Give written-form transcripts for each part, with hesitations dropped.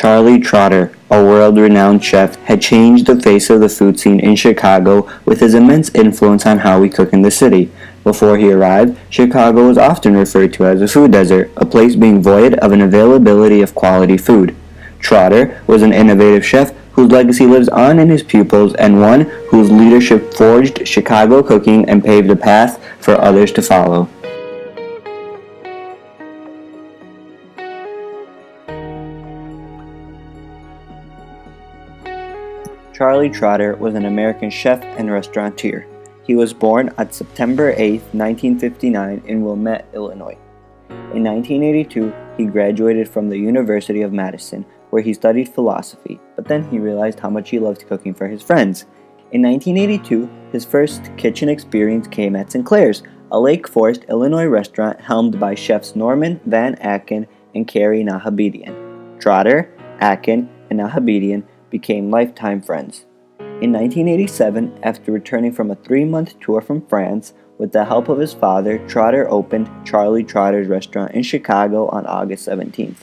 Charlie Trotter, a world-renowned chef, had changed the face of the food scene in Chicago with his immense influence on how we cook in the city. Before he arrived, Chicago was often referred to as a food desert, a place being void of an availability of quality food. Trotter was an innovative chef whose legacy lives on in his pupils and one whose leadership forged Chicago cooking and paved a path for others to follow. Charlie Trotter was an American chef and restaurateur. He was born on September 8, 1959 in Wilmette, Illinois. In 1982, he graduated from the University of Madison, where he studied philosophy, but then he realized how much he loved cooking for his friends. In 1982, his first kitchen experience came at Sinclair's, a Lake Forest, Illinois restaurant helmed by chefs Norman Van Aken and Carrie Nahabedian. Trotter, Aken, and Nahabedian became lifetime friends. In 1987, after returning from a 3-month tour from France, with the help of his father, Trotter opened Charlie Trotter's restaurant in Chicago on August 17th.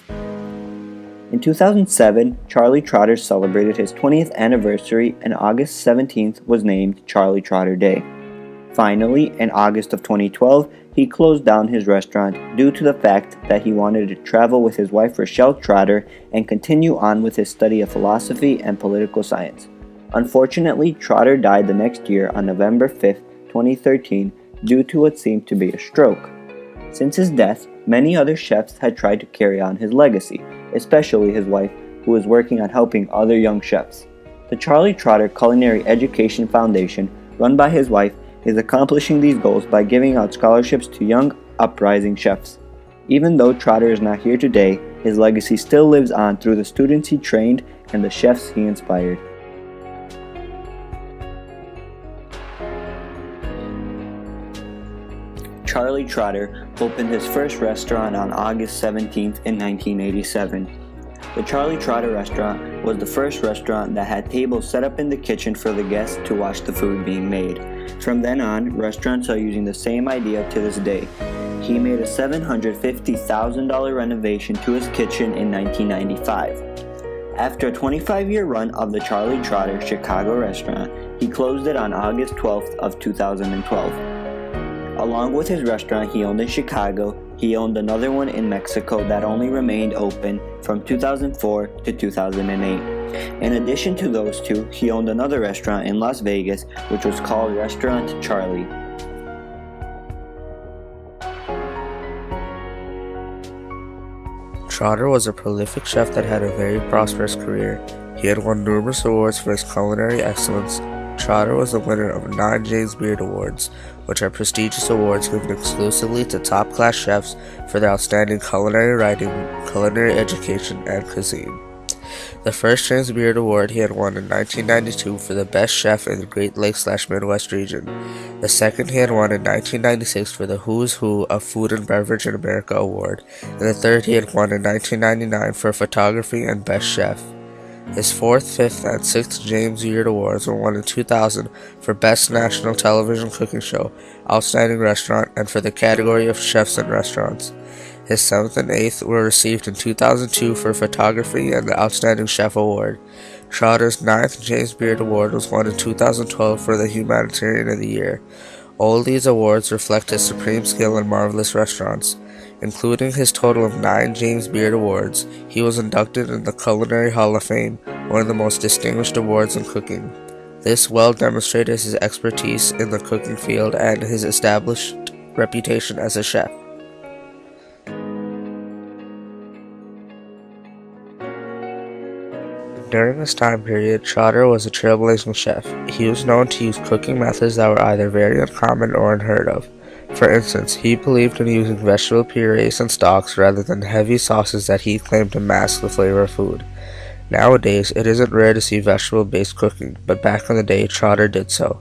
In 2007, Charlie Trotter celebrated his 20th anniversary and August 17th was named Charlie Trotter Day. Finally, in August of 2012, he closed down his restaurant due to the fact that he wanted to travel with his wife Rochelle Trotter and continue on with his study of philosophy and political science. Unfortunately, Trotter died the next year on November 5, 2013, due to what seemed to be a stroke. Since his death, many other chefs had tried to carry on his legacy, especially his wife, who was working on helping other young chefs. The Charlie Trotter Culinary Education Foundation, run by his wife, is accomplishing these goals by giving out scholarships to young, uprising chefs. Even though Trotter is not here today, his legacy still lives on through the students he trained and the chefs he inspired. Charlie Trotter opened his first restaurant on August 17th in 1987. The Charlie Trotter restaurant was the first restaurant that had tables set up in the kitchen for the guests to watch the food being made. From then on, restaurants are using the same idea to this day. He made a $750,000 renovation to his kitchen in 1995. After a 25-year run of the Charlie Trotter Chicago restaurant, he closed it on August 12th of 2012. Along with his restaurant he owned in Chicago, he owned another one in Mexico that only remained open from 2004 to 2008. In addition to those two, he owned another restaurant in Las Vegas, which was called Restaurant Charlie. Trotter was a prolific chef that had a very prosperous career. He had won numerous awards for his culinary excellence. Trotter was the winner of 9 James Beard Awards, which are prestigious awards given exclusively to top-class chefs for their outstanding culinary writing, culinary education, and cuisine. The first James Beard Award he had won in 1992 for the best chef in the Great Lakes/Midwest region. The second he had won in 1996 for the Who's Who of Food and Beverage in America Award, and the third he had won in 1999 for photography and best chef. His 4th, 5th, and 6th James Beard Awards were won in 2000 for Best National Television Cooking Show, Outstanding Restaurant, and for the category of Chefs and Restaurants. His 7th and 8th were received in 2002 for Photography and the Outstanding Chef Award. Trotter's 9th James Beard Award was won in 2012 for the Humanitarian of the Year. All these awards reflect his supreme skill in marvelous restaurants. Including his total of 9 James Beard Awards, he was inducted in the Culinary Hall of Fame, one of the most distinguished awards in cooking. This well demonstrates his expertise in the cooking field and his established reputation as a chef. During this time period, Trotter was a trailblazing chef. He was known to use cooking methods that were either very uncommon or unheard of. For instance, he believed in using vegetable purees and stocks rather than heavy sauces that he claimed to mask the flavor of food. Nowadays, it isn't rare to see vegetable-based cooking, but back in the day, Trotter did so.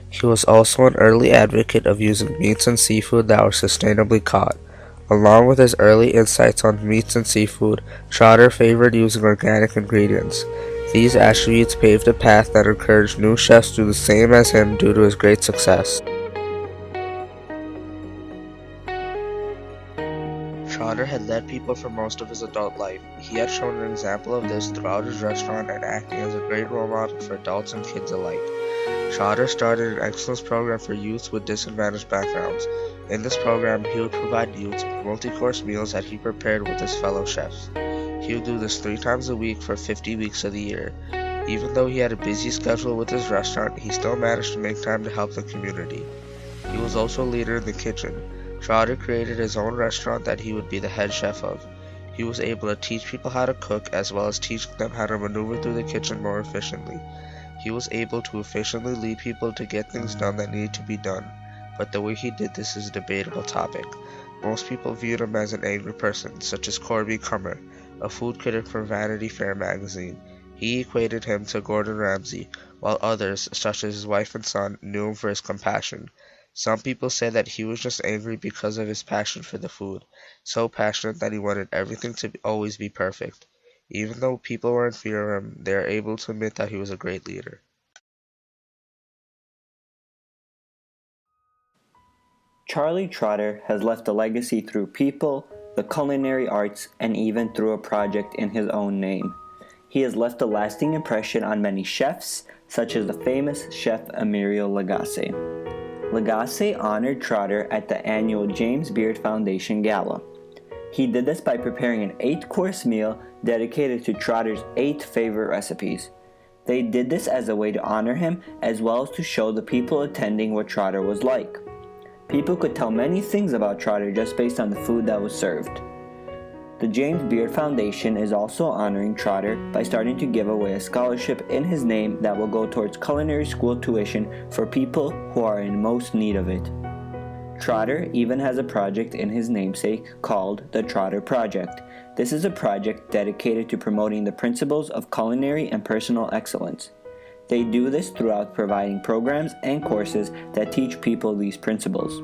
He was also an early advocate of using meats and seafood that were sustainably caught. Along with his early insights on meats and seafood, Trotter favored using organic ingredients. These attributes paved a path that encouraged new chefs to do the same as him due to his great success. Trotter had led people for most of his adult life. He had shown an example of this throughout his restaurant and acting as a great role model for adults and kids alike. Trotter started an excellence program for youths with disadvantaged backgrounds. In this program, he would provide youths with multi-course meals that he prepared with his fellow chefs. He would do this 3 times a week for 50 weeks of the year. Even though he had a busy schedule with his restaurant, he still managed to make time to help the community. He was also a leader in the kitchen. Trotter created his own restaurant that he would be the head chef of. He was able to teach people how to cook as well as teach them how to maneuver through the kitchen more efficiently. He was able to efficiently lead people to get things done that needed to be done, but the way he did this is a debatable topic. Most people viewed him as an angry person, such as Corby Kummer, a food critic for Vanity Fair magazine. He equated him to Gordon Ramsay, while others, such as his wife and son, knew him for his compassion. Some people say that he was just angry because of his passion for the food, so passionate that he wanted everything to always be perfect. Even though people were in fear of him, they are able to admit that he was a great leader. Charlie Trotter has left a legacy through people, the culinary arts, and even through a project in his own name. He has left a lasting impression on many chefs, such as the famous chef Emilio Lagasse. Lagasse honored Trotter at the annual James Beard Foundation Gala. He did this by preparing an 8-course meal dedicated to Trotter's 8 favorite recipes. They did this as a way to honor him as well as to show the people attending what Trotter was like. People could tell many things about Trotter just based on the food that was served. The James Beard Foundation is also honoring Trotter by starting to give away a scholarship in his name that will go towards culinary school tuition for people who are in most need of it. Trotter even has a project in his namesake called the Trotter Project. This is a project dedicated to promoting the principles of culinary and personal excellence. They do this throughout providing programs and courses that teach people these principles.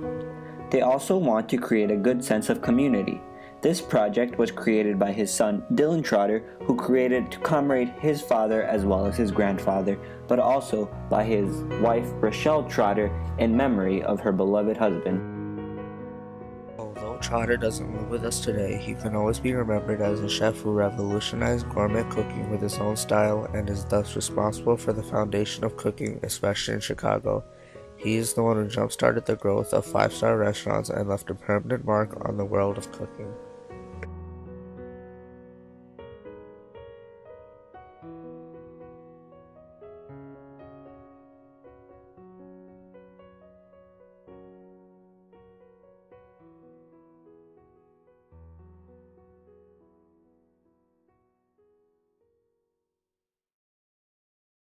They also want to create a good sense of community. This project was created by his son Dylan Trotter, who created it to commemorate his father as well as his grandfather, but also by his wife Rochelle Trotter in memory of her beloved husband. Although Trotter doesn't live with us today, he can always be remembered as a chef who revolutionized gourmet cooking with his own style and is thus responsible for the foundation of cooking, especially in Chicago. He is the one who jump-started the growth of 5-star restaurants and left a permanent mark on the world of cooking.